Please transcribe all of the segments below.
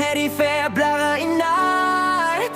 med i februari natt.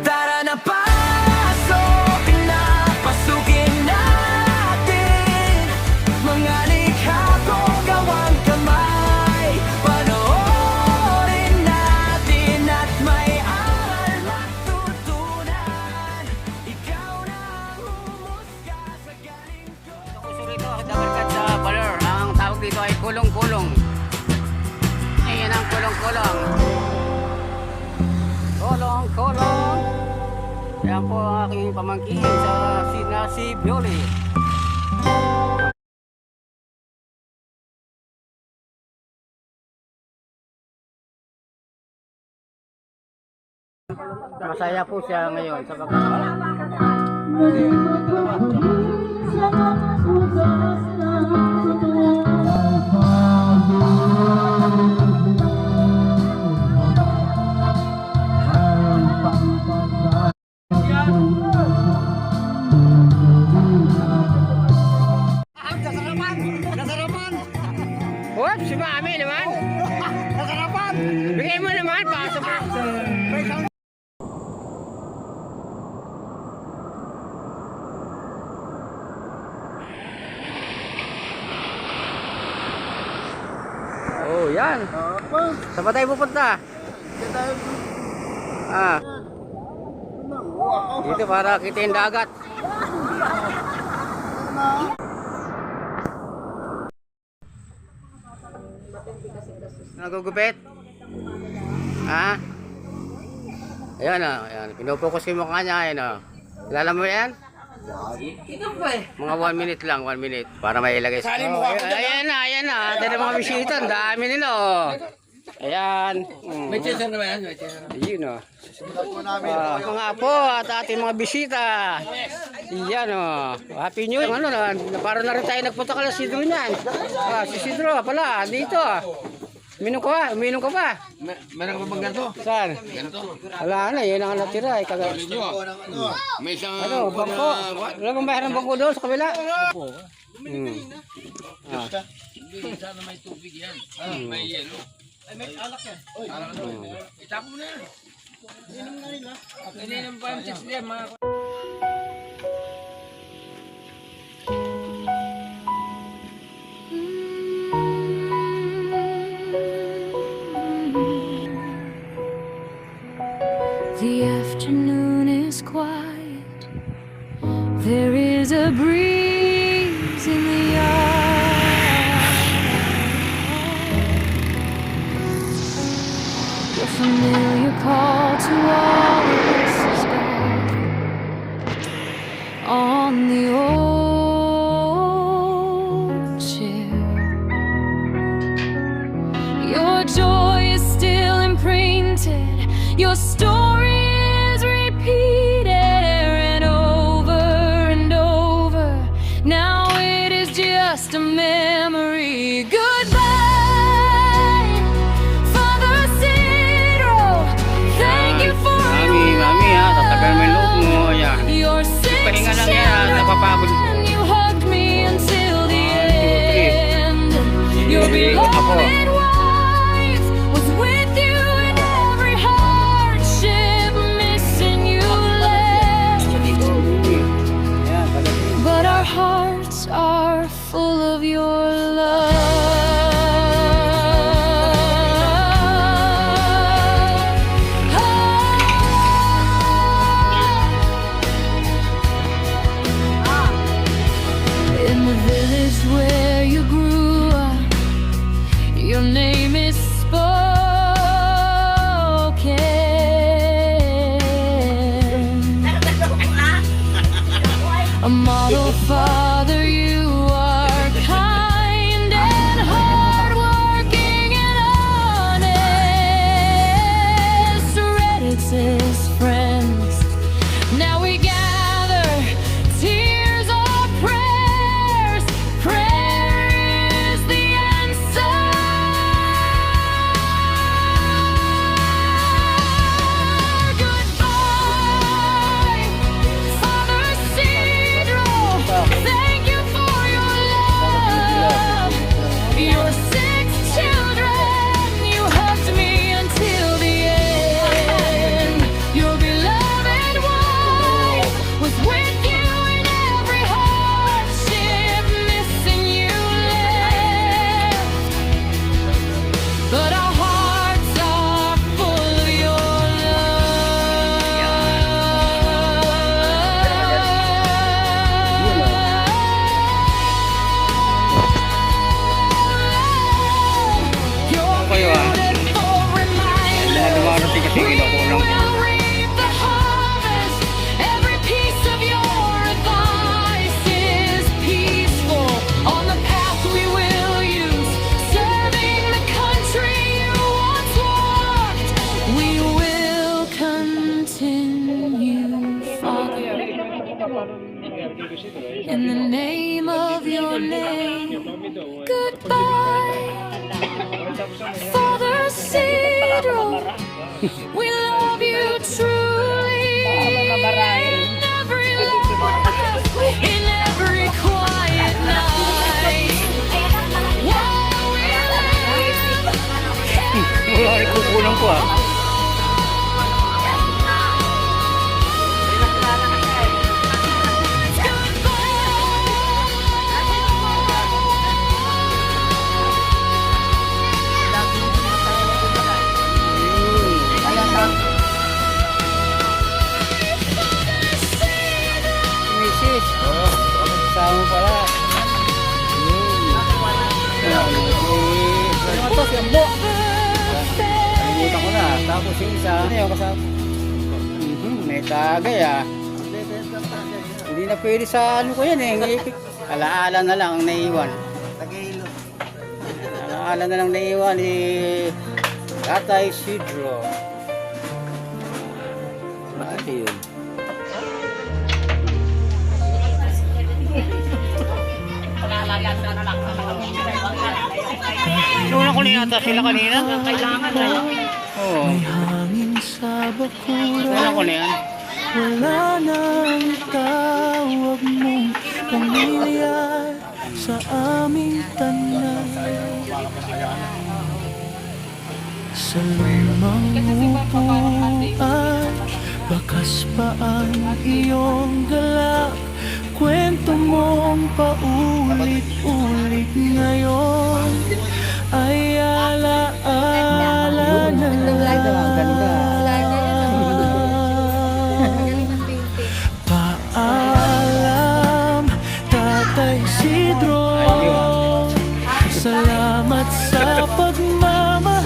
Tara na, pasukin na, pasukin natin mga likha kong gawang kamay. Panoorin natin at may aral matutunan. Ikaw na ang humusga sa galing ko. Puso rito ako dabarkat sa Baler. Ang tawag dito ay kulong-kulong. Ayan ang kulong-kulong. Kulong-kulong. Yan po ang aking pamangkin sa si Bioli. Masaya po siya ngayon sa Whoop, si Mami naman. Nasarapan. Bigay mo naman, pasok. Oh, yan. Saan ba tayo pupunta? Ah. Dito para kita yung dagat. Nagugupit? Ha? Ayan o, ayan. Pinupokus yung mukha niya, ayan o. Kilala mo yan? Mga 1 minute lang, 1 minute. Para may ilagay sa... Oh, ayan na, ayan na. Dito mga bisita, ang dami nila o. Ayan. May chaser na ba yan? Ayun o. Mga apo at ating mga bisita. Iyan o. Happy New Year. Ano na, parang na rin tayo nagpunta ka lang si Sidro niyan. Si Sidro pala, dito. Uminom ka ba? Meron ka bang ganito? Saan? Ganito? Wala na, yun ang natira. May isang... Ano, bangko? Wala bang bahay ng bangko doon sa kabila? Sana may tubig yan. May yelo. Ay, may alak yan. Itapo mo na yan. Ininom na rin ha. Ininom pa yung chicks niya mga... The afternoon is quiet. There is a breeze in the yard. Your familiar call to all of us is gone. On the old chair, your joy is still imprinted. Your story is repeated and over. Now it is just a memory. Goodbye, Father Isidro. Thank you for Mami ha, tatagal mo yung loob mo. Ayan. your Pahinga lang yan ha, napapagod. and you hugged me until the 1, 2, 3. end. Your Ako. beloved wife was with you in every hardship, missing you left. But our hearts are full of your love. In the village where you grew up, your In the name of your name, goodbye. Father Isidro, we love you truly. In every laugh, in every quiet night, while we live, Wala rin kukulang ko ah. Misis. Sama pala. Ano to si Ambo? Kalimutan ko na. Tapos yung isa. Ano yung kasama? May tagay ah. Hindi na pwede sa ano ko yan eh. Alaala na lang ang naiwan. Alaala na lang naiwan ni Tatay Isidro. Bakit yun? Inuuna ko na yata sila kanina. Kailangan na. Oo. May hangin sa Inuuna bakuran. ko na yan. Wala nang tawag mong pamilya sa aming tanan. Sa lumang upuan, bakas pa ang iyong galak. Kwento mong paulit-ulit ngayon ay alaala na Paalam, Tatay Isidro. Salamat sa pagmamahal.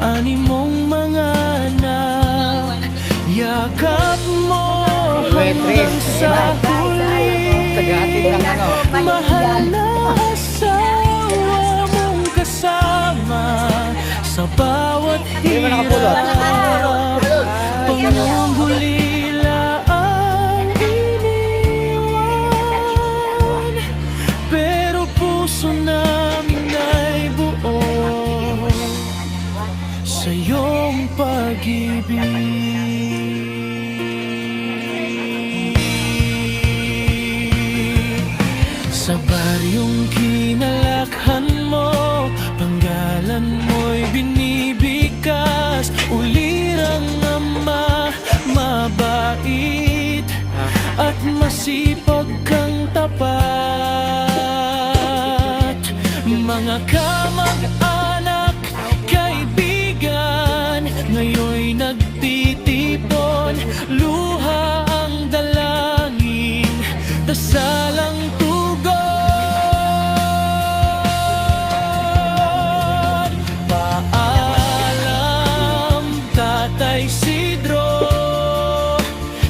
Ani mong mga anak, yakap mo hanggang sa huli. Tagahatid lang ano. Mahal na asawa mong kasama sa bawat hirap. Panghulila ang iniwan, pero puso namin ay buo sa iyong pag-ibig. Sa baryong kinalakhan mo, panggalan mo'y binibigkas. Ulirang ama, mabait at masipag kang tapat. Mga kamag-anak, kaibigan, ngayon'y nagtitipon. Luha ang dalangin, dasalang tugon. Paalam, Tatay Isidro.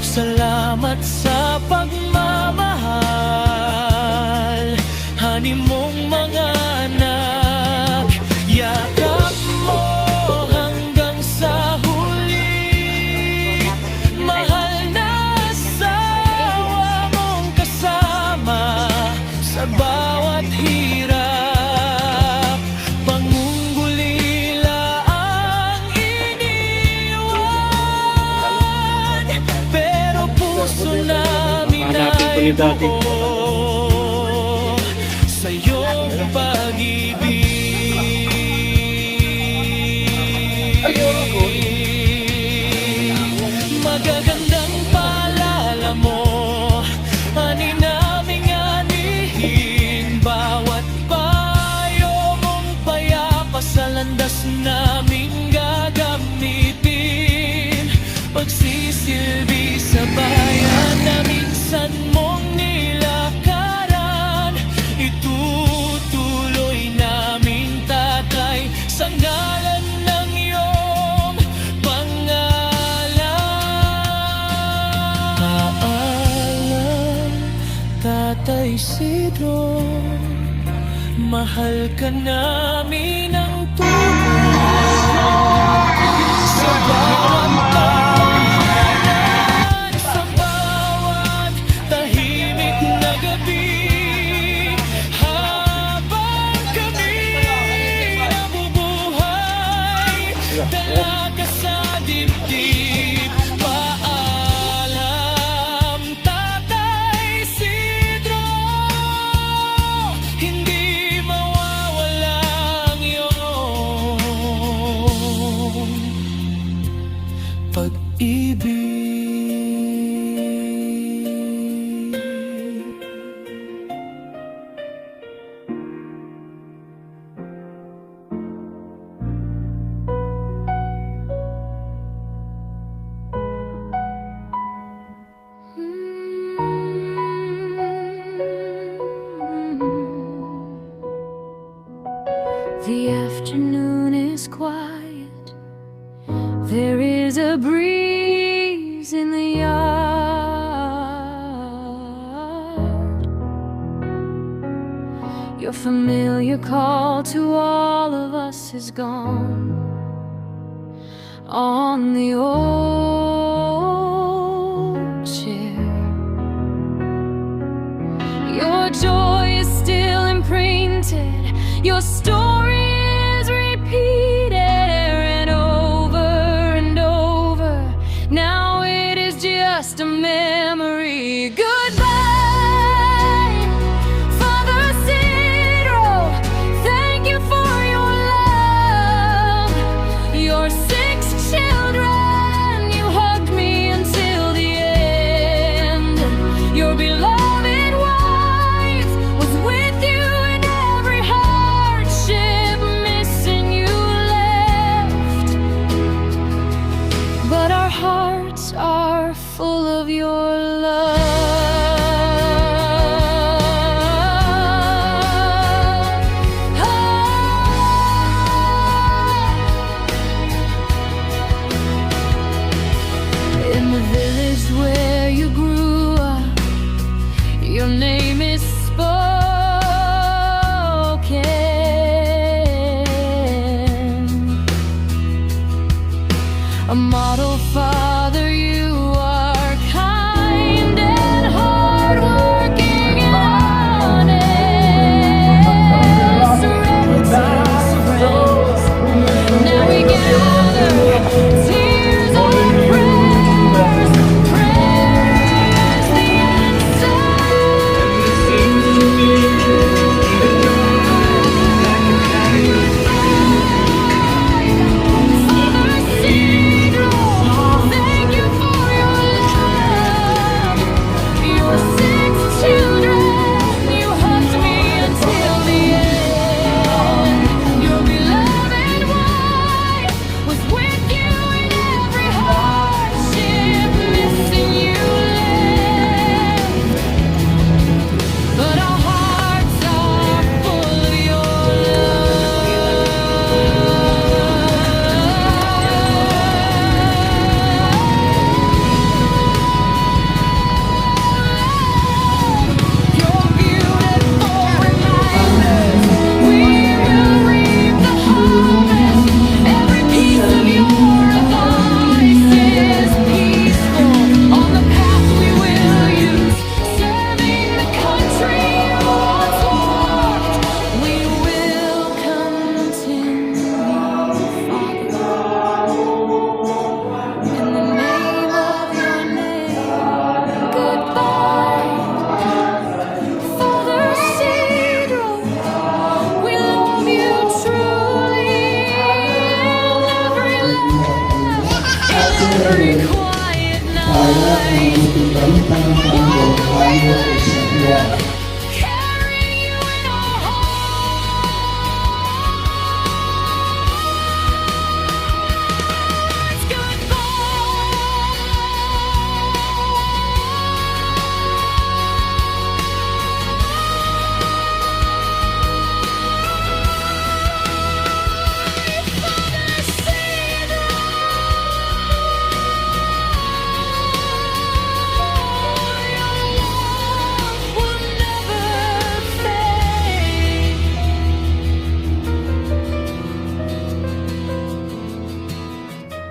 Salamat sa pagmamahal. Hani mong mga anak, yakap mo hanggang sa huli. Mahal na asawa mong kasama sa bawat hirap. Pangungulila ang iniwan, pero puso namin ay buo sa iyong pag-ibig. Magagandang paalala mo, ani naming anihin. Bawat payo mong payapa sa landas naming gagamitin. Pagsisilbi sa bayan na minsan mong nilakaran, itutuloy namin, Tatay, sa ngalan ng iyong pangalan. Paalam, Tatay Isidro. Mahal ka namin ng tunay sa bawat tawanan, sa dalaga sa dibdib. Paalam, Tatay Isidro, hindi mawawala ang iyong pag-ibig. The afternoon is quiet. There is a breeze in the yard. Your familiar call to all of us is gone. On the old chair, your joy is still imprinted. Your story is repeated and over. Now it is just a memory. Goodbye, Father Isidro. Thank you for your love. Your 6 children, you hugged me until the end. Your beloved wife was with you in every hardship, missing you left. But our hearts are full of your love. In the village where you grew up, your name is spoken. A model father, you are kind and hardworking and honest. Relatives, friends, now we gather, tears or prayers. Prayer is the answer. Father Isidro, thank you for your love. Your 6 children, you hugged me until the end. Your beloved wife was with you in every hardship, missing you left. But our hearts are full of your love. You're beautiful reminders. We will reap the harvest. Every piece of your advice is peaceful. On the path we will use, serving the country you once walked. We will continue, Father, in the name of your name. Goodbye, Father Isidro. We love you truly. Every laugh, every quiet night. Carry you in our hearts.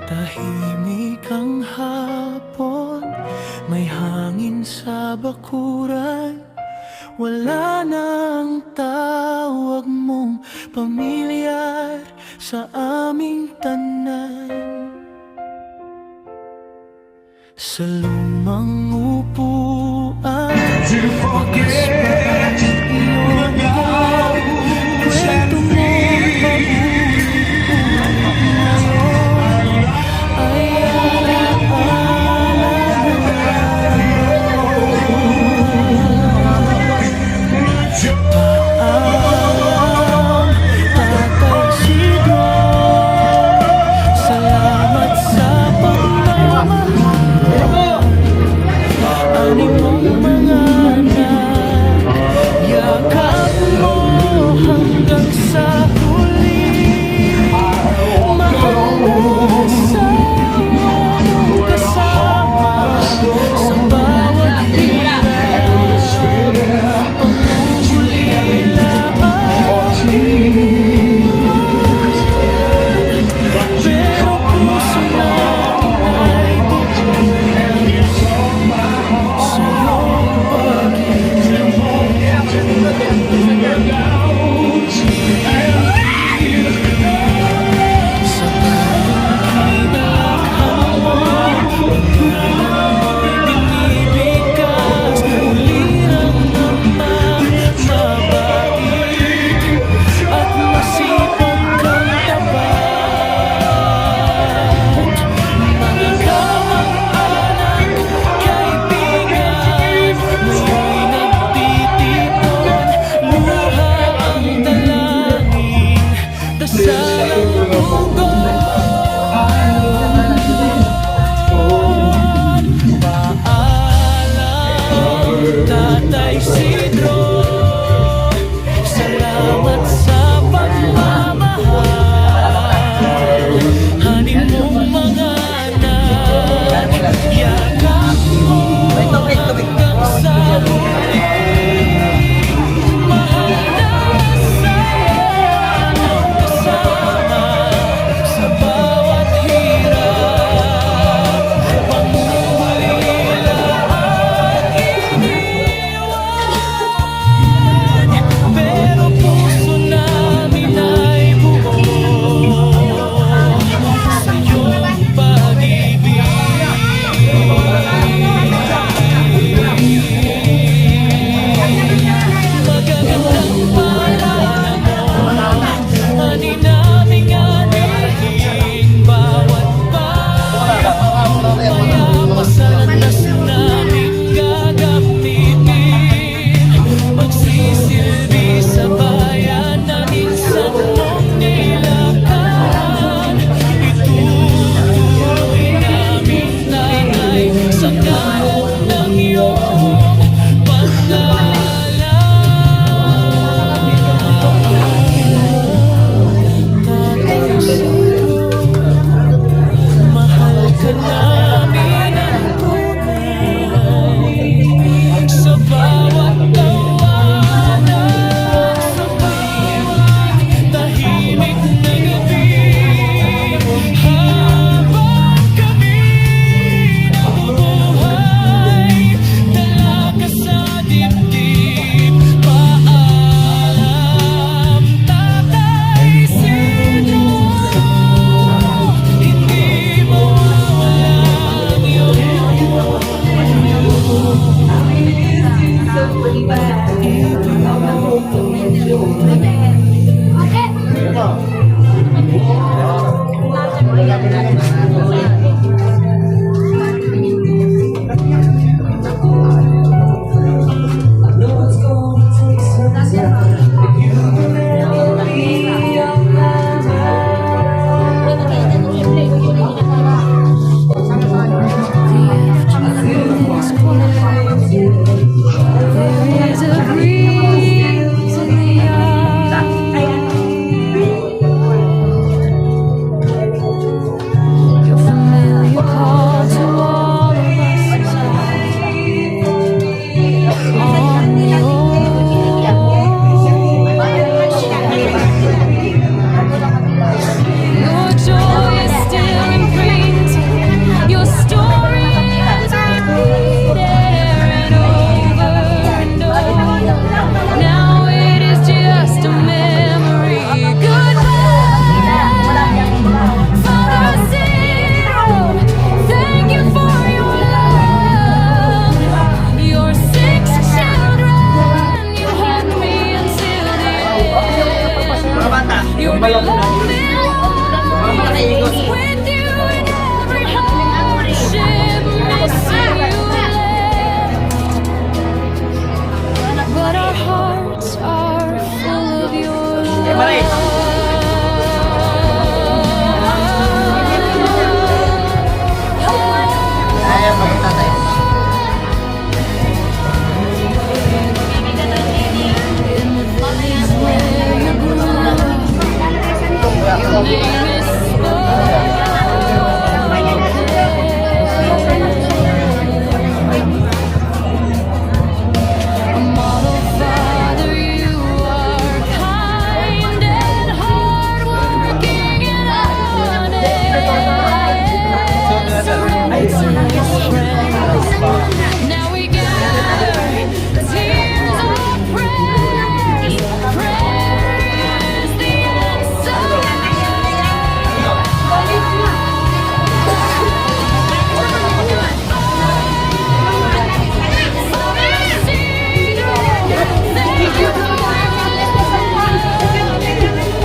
Tahimik ang hapon, may hangin sa bakuran. Wala nang tawag mong pamilyar sa aming tanan. sa lumang upuan. Wagas pa ang iyong kwento mo ay Tatay Isidro, salamat sa pagmamahal. name is spoken. Model Father, you are kind and hardworking and honest. Now we gather tears of praise. Prayer is the answer.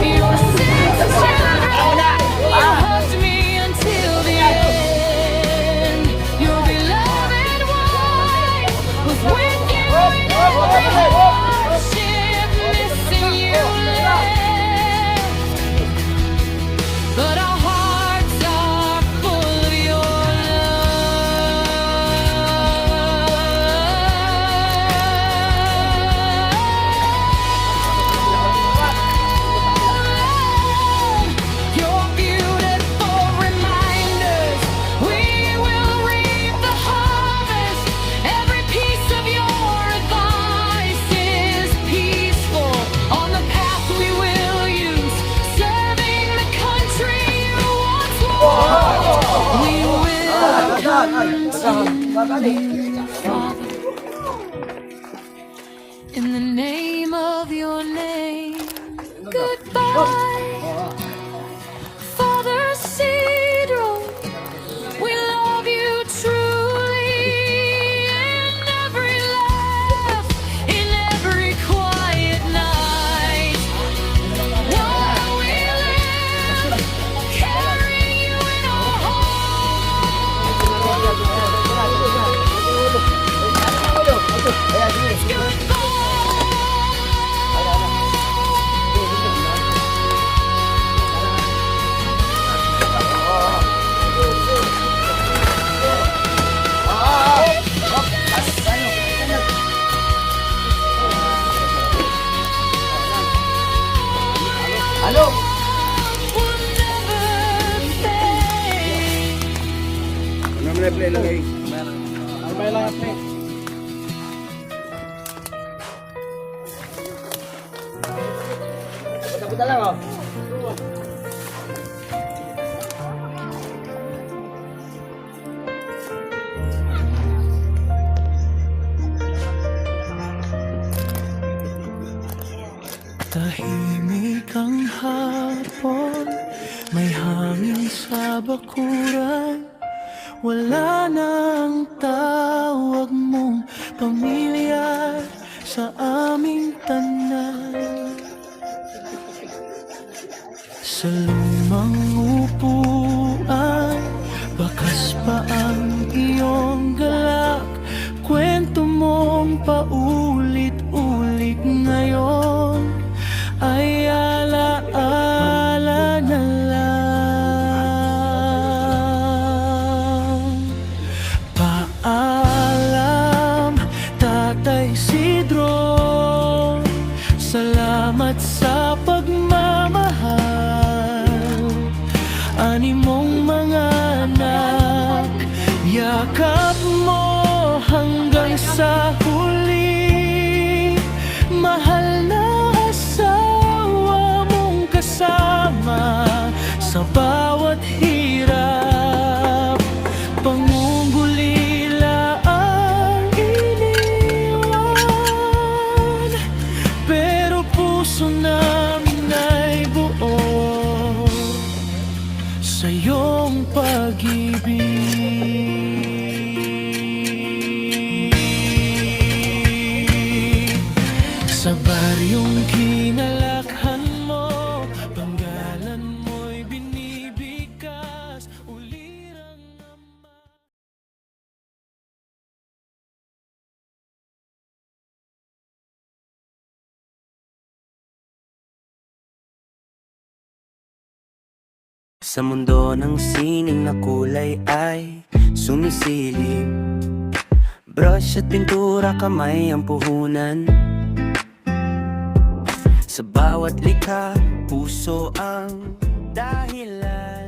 Your six children hugged me until the end. Your beloved wife was with you in every hardship, missing you left. But our hearts are full of your love. Your beautiful reminders. We will reap the harvest. Every piece of your advice is peaceful. On the path we will use, serving the country you once walked. We will continue, Father, in the name of your name. Goodbye, Father Cedro. We love you truly in every laugh, in every quiet night. While we live, carrying you in our hearts. Goodbye. Will never fade. Tahimik ang hapon, may hangin sa bakuran. Wala nang tawag mong pamilya sa aming tanan. Sa lumang upuan, bakas pa ang iyong galak. Kwento mong paulit-ulit ngayon ay alaala na lang. Paalam, Tatay Cedro, salamat sa pagmamahal. Ani mong mga anak, yakap mo hanggang sa huli. Mahal na asawa mong kasama sa bawat hirap. Pangungulila ang iniwan, pero puso namin ay buo sa iyong pag-ibig. Sa baryong kinalakhan mo, panggalan mo'y binibigkas, ulirang ama. Sa mundo ng sining na kulay ay sumisilip. Brush at pintura, kamay ang puhunan. Sa bawat likha, puso ang dahilan